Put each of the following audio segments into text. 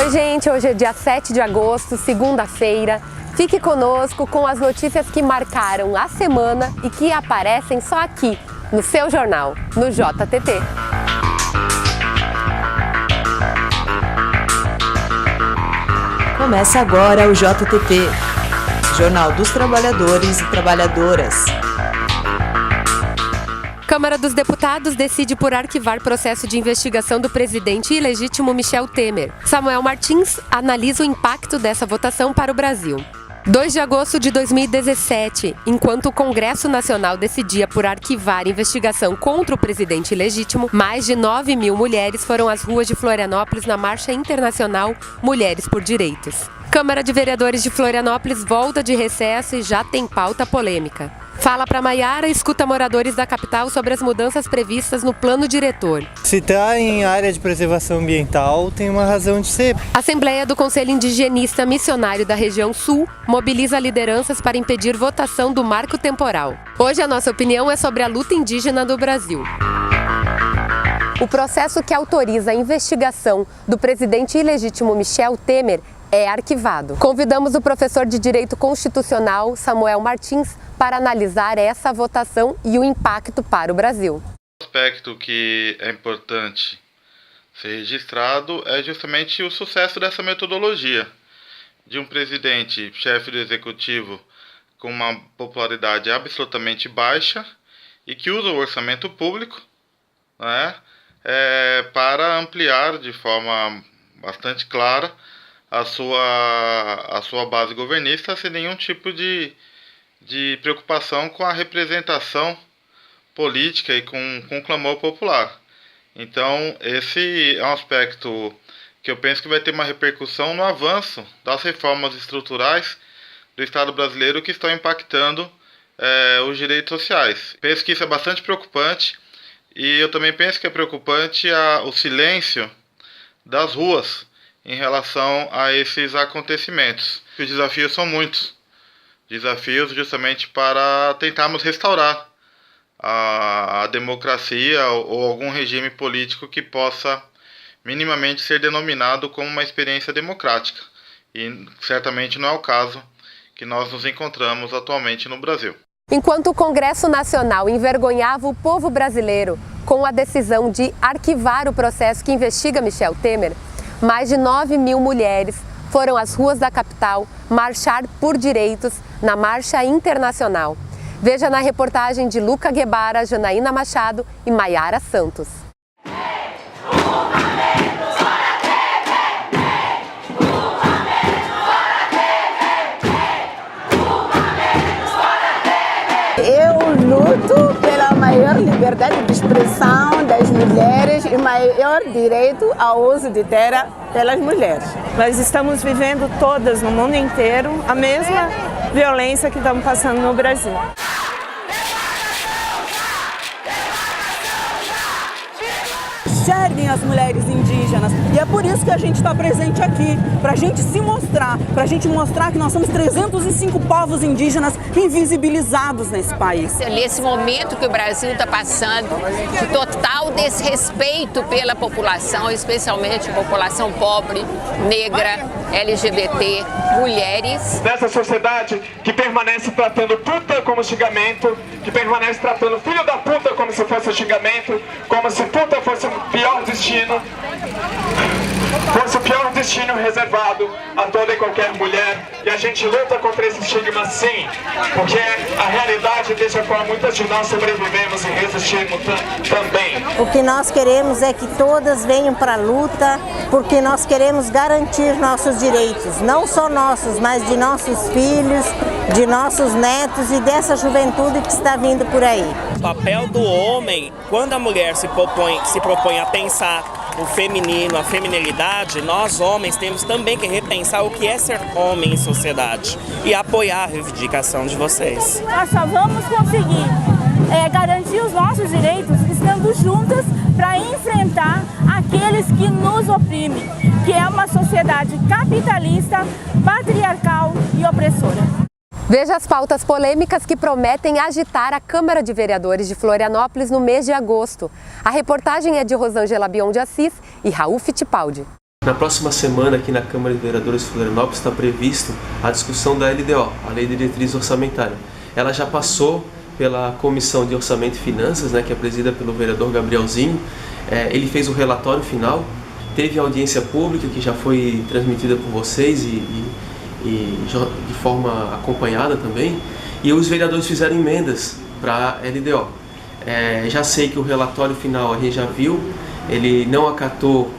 Oi gente, hoje é dia 7 de agosto, segunda-feira. Fique conosco com as notícias que marcaram a semana e que aparecem só aqui, no seu jornal, no JTT. Começa agora o JTT, Jornal dos Trabalhadores e Trabalhadoras. Câmara dos Deputados decide por arquivar processo de investigação do presidente ilegítimo Michel Temer. Samuel Martins analisa o impacto dessa votação para o Brasil. 2 de agosto de 2017, enquanto o Congresso Nacional decidia por arquivar investigação contra o presidente ilegítimo, mais de 9 mil mulheres foram às ruas de Florianópolis na Marcha Internacional Mulheres por Direitos. Câmara de Vereadores de Florianópolis volta de recesso e já tem pauta polêmica. Fala para Maiara, escuta moradores da capital sobre as mudanças previstas no plano diretor. Se está em área de preservação ambiental, tem uma razão de ser. A Assembleia do Conselho Indigenista Missionário da Região Sul mobiliza lideranças para impedir votação do marco temporal. Hoje a nossa opinião é sobre a luta indígena do Brasil. O processo que autoriza a investigação do presidente ilegítimo Michel Temer é arquivado. Convidamos o professor de Direito Constitucional, Samuel Martins, para analisar essa votação e o impacto para o Brasil. O aspecto que é importante ser registrado é justamente o sucesso dessa metodologia de um presidente, chefe do executivo, com uma popularidade absolutamente baixa e que usa o orçamento público, né, para ampliar de forma bastante clara a sua base governista sem nenhum tipo de preocupação com a representação política e com o clamor popular. Então, esse é um aspecto que eu penso que vai ter uma repercussão no avanço das reformas estruturais do Estado brasileiro que estão impactando os direitos sociais. Penso que isso é bastante preocupante e eu também penso que é preocupante o silêncio das ruas em relação a esses acontecimentos. Os desafios são muitos. Desafios justamente para tentarmos restaurar a democracia ou algum regime político que possa minimamente ser denominado como uma experiência democrática. E certamente não é o caso que nós nos encontramos atualmente no Brasil. Enquanto o Congresso Nacional envergonhava o povo brasileiro com a decisão de arquivar o processo que investiga Michel Temer, mais de 9 mil mulheres foram às ruas da capital marchar por direitos na Marcha Internacional. Veja na reportagem de Luca Guebara, Janaína Machado e Maiara Santos. Eu luto pela maior liberdade de expressão das mulheres e maior direito ao uso de terra pelas mulheres. Nós estamos vivendo todas no mundo inteiro a mesma violência que estamos passando no Brasil. Servem as mulheres indígenas e é por isso que a gente está presente aqui, para a gente se mostrar, para a gente mostrar que nós somos 305 povos indígenas invisibilizados nesse país. Nesse momento que o Brasil está passando, de total desrespeito pela população, especialmente população pobre, negra, LGBT, mulheres. Nessa sociedade que permanece tratando puta como xingamento, que permanece tratando filho da puta como se fosse xingamento, como se puta fosse o pior destino reservado a toda e qualquer mulher. E a gente luta contra esse estigma sim, porque a realidade deixa qual muitas de nós sobrevivemos e resistimos também. O que nós queremos é que todas venham para a luta, porque nós queremos garantir nossos direitos, não só nossos, mas de nossos filhos, de nossos netos e dessa juventude que está vindo por aí. O papel do homem, quando a mulher se propõe a pensar o feminino, a feminilidade, nós homens temos também que repensar o que é ser homem em sociedade e apoiar a reivindicação de vocês. Nós só vamos conseguir garantir os nossos direitos estando juntas para enfrentar aqueles que nos oprimem, que é uma sociedade capitalista, patriarcal e opressora. Veja as pautas polêmicas que prometem agitar a Câmara de Vereadores de Florianópolis no mês de agosto. A reportagem é de Rosângela Bion de Assis e Raul Fittipaldi. Na próxima semana, aqui na Câmara de Vereadores de Florianópolis, está previsto a discussão da LDO, a Lei de Diretriz Orçamentária. Ela já passou pela Comissão de Orçamento e Finanças, que é presidida pelo vereador Gabrielzinho. Ele fez o relatório final, teve audiência pública que já foi transmitida por vocês e de forma acompanhada também, e os vereadores fizeram emendas para a LDO. Já sei que o relatório final a gente já viu, ele não acatou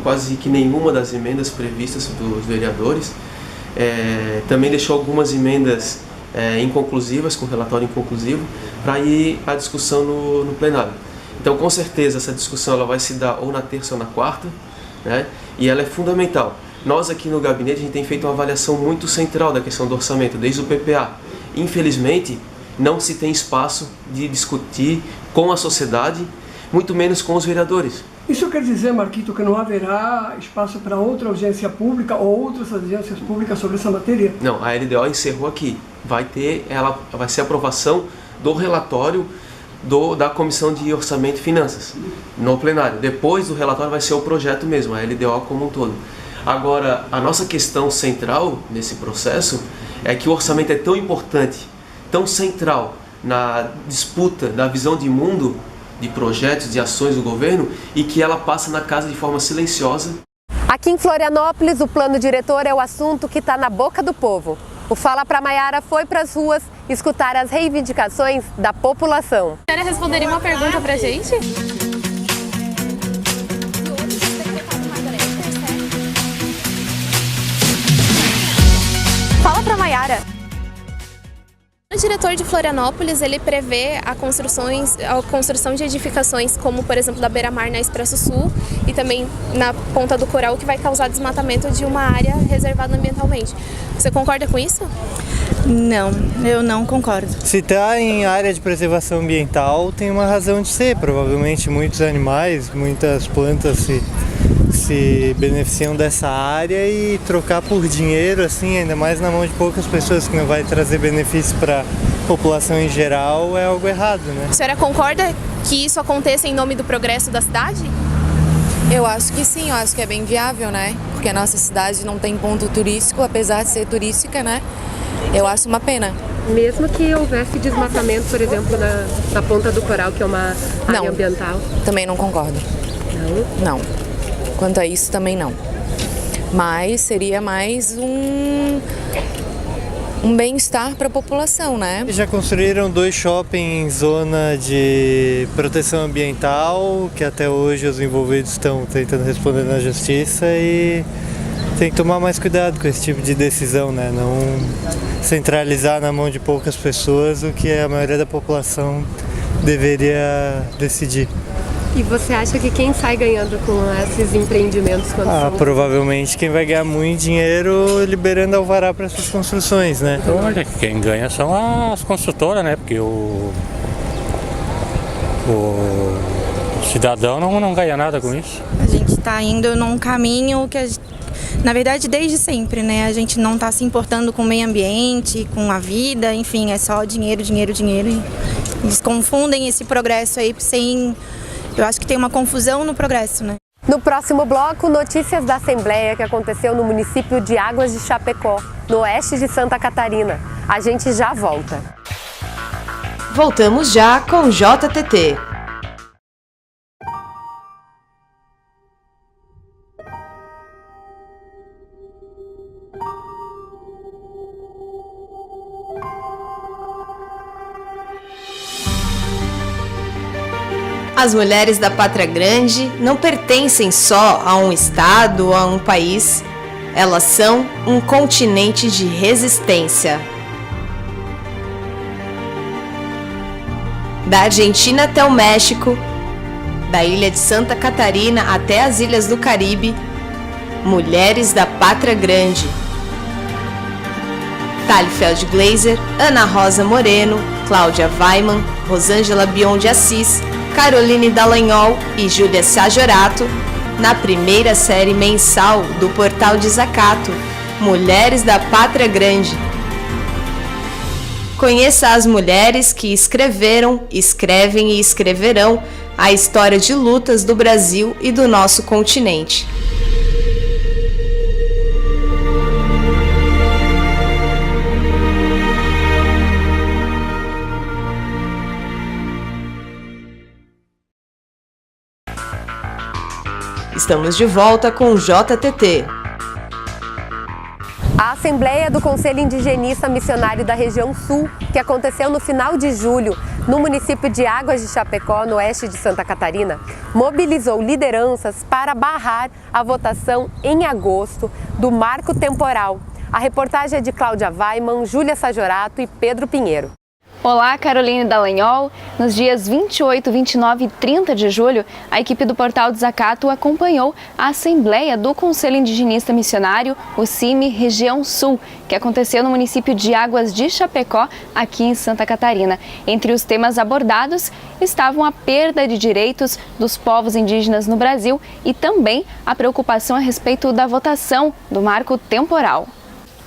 quase que nenhuma das emendas previstas dos vereadores, também deixou algumas emendas inconclusivas, com relatório inconclusivo, para ir à discussão no plenário. Então, com certeza, essa discussão ela vai se dar ou na terça ou na quarta, e ela é fundamental. Nós aqui no gabinete a gente tem feito uma avaliação muito central da questão do orçamento, desde o PPA. Infelizmente, não se tem espaço de discutir com a sociedade, muito menos com os vereadores. Isso quer dizer, Marquito, que não haverá espaço para outra audiência pública ou outras audiências públicas sobre essa matéria? Não, a LDO encerrou aqui. Vai ser a aprovação do relatório da Comissão de Orçamento e Finanças no plenário. Depois do relatório vai ser o projeto mesmo, a LDO como um todo. Agora, a nossa questão central nesse processo é que o orçamento é tão importante, tão central na disputa da visão de mundo, de projetos, de ações do governo, e que ela passa na casa de forma silenciosa. Aqui em Florianópolis, o plano diretor é o assunto que está na boca do povo. O Fala Pra Maiara foi para as ruas escutar as reivindicações da população. A senhora responderia uma pergunta pra gente? Fala Pra Maiara. O diretor de Florianópolis, ele prevê a construção de edificações como, por exemplo, da Beira-Mar na Expresso Sul e também na Ponta do Coral, que vai causar desmatamento de uma área reservada ambientalmente. Você concorda com isso? Não, eu não concordo. Se está em área de preservação ambiental, tem uma razão de ser. Provavelmente muitos animais, muitas plantas se beneficiam dessa área, e trocar por dinheiro, assim, ainda mais na mão de poucas pessoas, que não vai trazer benefício para a população em geral, é algo errado, né? A senhora concorda que isso aconteça em nome do progresso da cidade? Eu acho que sim, eu acho que é bem viável, né? Porque a nossa cidade não tem ponto turístico, apesar de ser turística, né? Eu acho uma pena. Mesmo que houvesse desmatamento, por exemplo, na Ponta do Coral, que é uma área ambiental? Também não concordo. Não. Quanto a isso, também não. Mas seria mais um bem-estar para a população, né? Já construíram 2 shoppings em zona de proteção ambiental, que até hoje os envolvidos estão tentando responder na justiça, e tem que tomar mais cuidado com esse tipo de decisão, né? Não centralizar na mão de poucas pessoas o que a maioria da população deveria decidir. E você acha que quem sai ganhando com esses empreendimentos? Provavelmente quem vai ganhar muito dinheiro liberando alvará para essas construções, né? Olha, quem ganha são as construtoras, né? Porque o cidadão não ganha nada com isso. A gente está indo num caminho que, na verdade, desde sempre, né? A gente não está se importando com o meio ambiente, com a vida, enfim, é só dinheiro, dinheiro, dinheiro. E eles confundem esse progresso aí sem... Eu acho que tem uma confusão no progresso, né? No próximo bloco, notícias da Assembleia que aconteceu no município de Águas de Chapecó, no oeste de Santa Catarina. A gente já volta. Voltamos já com JTT. As mulheres da Pátria Grande não pertencem só a um estado ou a um país. Elas são um continente de resistência. Da Argentina até o México, da ilha de Santa Catarina até as ilhas do Caribe, mulheres da Pátria Grande. Thali Feldglaser, Ana Rosa Moreno, Cláudia Weiman, Rosângela Bion de Assis, Caroline Dallagnol e Júlia Sajorato, na primeira série mensal do Portal Desacato, Mulheres da Pátria Grande. Conheça as mulheres que escreveram, escrevem e escreverão a história de lutas do Brasil e do nosso continente. Estamos de volta com o JTT. A Assembleia do Conselho Indigenista Missionário da Região Sul, que aconteceu no final de julho, no município de Águas de Chapecó, no oeste de Santa Catarina, mobilizou lideranças para barrar a votação em agosto do marco temporal. A reportagem é de Cláudia Weiman, Júlia Sajorato e Pedro Pinheiro. Olá, Caroline Dallagnol. Nos dias 28, 29 e 30 de julho, a equipe do Portal Desacato acompanhou a Assembleia do Conselho Indigenista Missionário, o CIMI Região Sul, que aconteceu no município de Águas de Chapecó, aqui em Santa Catarina. Entre os temas abordados estavam a perda de direitos dos povos indígenas no Brasil e também a preocupação a respeito da votação do marco temporal.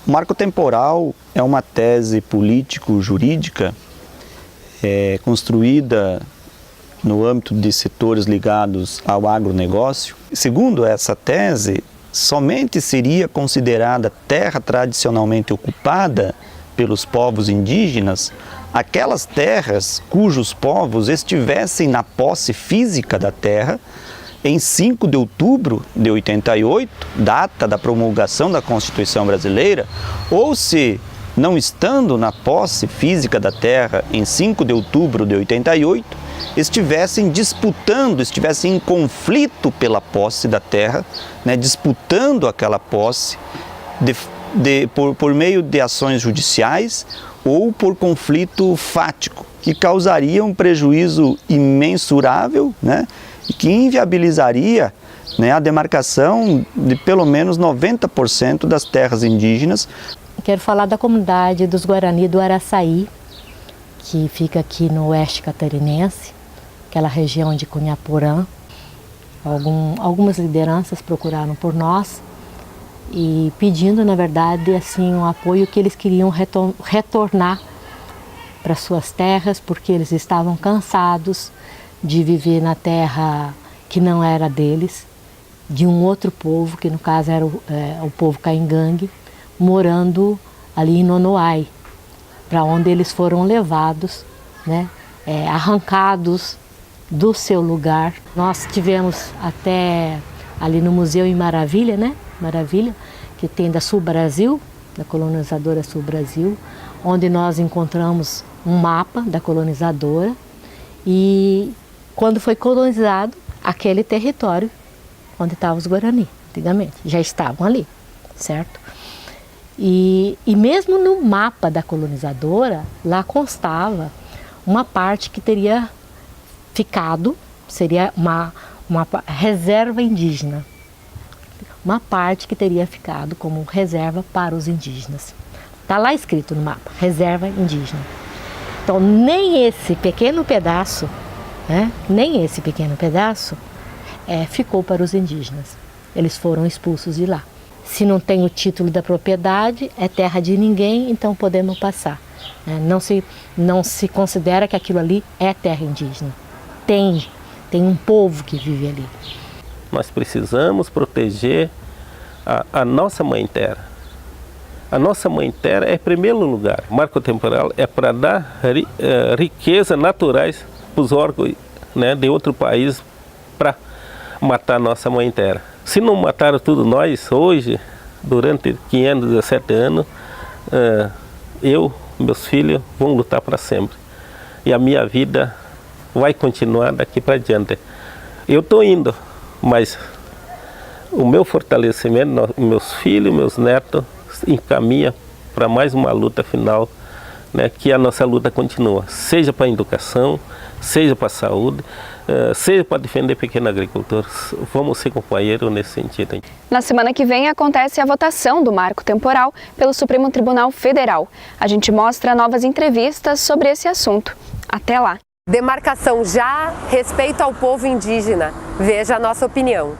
O marco temporal é uma tese político-jurídica construída no âmbito de setores ligados ao agronegócio. Segundo essa tese, somente seria considerada terra tradicionalmente ocupada pelos povos indígenas aquelas terras cujos povos estivessem na posse física da terra em 5 de outubro de 88, data da promulgação da Constituição Brasileira, ou se, não estando na posse física da terra em 5 de outubro de 88, estivessem disputando, estivessem em conflito pela posse da terra, né, disputando aquela posse por meio de ações judiciais ou por conflito fático, que causaria um prejuízo imensurável, né, e que inviabilizaria, né, a demarcação de pelo menos 90% das terras indígenas. Quero falar da comunidade dos Guarani do Araçaí, que fica aqui no oeste catarinense, aquela região de Cunhaporã. Algumas lideranças procuraram por nós e pedindo, na verdade, assim, um apoio que eles queriam retornar para suas terras, porque eles estavam cansados de viver na terra que não era deles, de um outro povo, que no caso era o povo Caingangue, morando ali em Nonoai, para onde eles foram levados, né, arrancados do seu lugar. Nós tivemos até ali no Museu em Maravilha, né, Maravilha, que tem da Sul Brasil, da colonizadora Sul Brasil, onde nós encontramos um mapa da colonizadora e quando foi colonizado aquele território onde estavam os Guarani, antigamente, já estavam ali, certo? E mesmo no mapa da colonizadora, lá constava uma parte que teria ficado, seria uma reserva indígena, uma parte que teria ficado como reserva para os indígenas. Está lá escrito no mapa, reserva indígena. Então nem esse pequeno pedaço, ficou para os indígenas. Eles foram expulsos de lá. Se não tem o título da propriedade, é terra de ninguém, então podemos passar. Não se considera que aquilo ali é terra indígena. Tem um povo que vive ali. Nós precisamos proteger a nossa mãe terra. A nossa mãe terra é em primeiro lugar. O marco temporal é para dar riquezas naturais para os órgãos, né, de outro país para matar a nossa mãe terra. Se não mataram tudo nós hoje, durante 517 anos, meus filhos vão lutar para sempre. E a minha vida vai continuar daqui para diante. Eu estou indo, mas o meu fortalecimento, meus filhos, meus netos, encaminha para mais uma luta final, né, que a nossa luta continua, seja para a educação, seja para a saúde, seja para defender pequenos agricultores. Vamos ser companheiros nesse sentido. Na semana que vem acontece a votação do marco temporal pelo Supremo Tribunal Federal. A gente mostra novas entrevistas sobre esse assunto. Até lá! Demarcação já, respeito ao povo indígena. Veja a nossa opinião.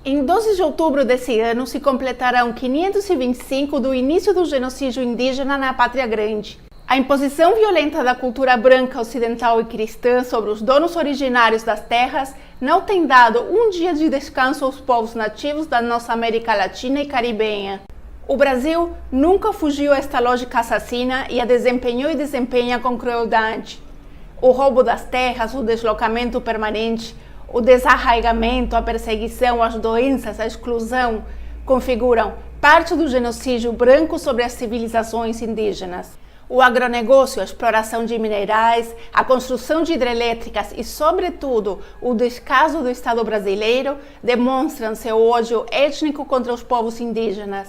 Em 12 de outubro desse ano se completarão 525 do início do genocídio indígena na Pátria Grande. A imposição violenta da cultura branca, ocidental e cristã sobre os donos originários das terras não tem dado um dia de descanso aos povos nativos da nossa América Latina e Caribenha. O Brasil nunca fugiu a esta lógica assassina e a desempenhou e desempenha com crueldade. O roubo das terras, o deslocamento permanente, O desarraigamento, a perseguição, as doenças, a exclusão configuram parte do genocídio branco sobre as civilizações indígenas. O agronegócio, a exploração de minerais, a construção de hidrelétricas e, sobretudo, o descaso do Estado brasileiro demonstram seu ódio étnico contra os povos indígenas.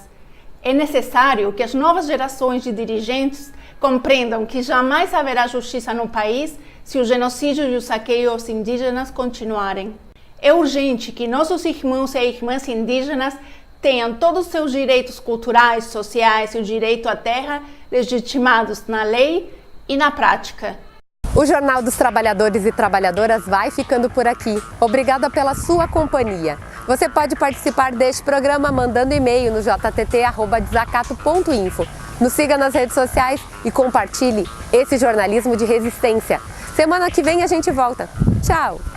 É necessário que as novas gerações de dirigentes compreendam que jamais haverá justiça no país se o genocídio e o saqueio aos indígenas continuarem. É urgente que nossos irmãos e irmãs indígenas tenham todos os seus direitos culturais, sociais e o direito à terra legitimados na lei e na prática. O Jornal dos Trabalhadores e Trabalhadoras vai ficando por aqui. Obrigada pela sua companhia. Você pode participar deste programa mandando e-mail no jtt@desacato.info. Nos siga nas redes sociais e compartilhe esse jornalismo de resistência. Semana que vem a gente volta. Tchau!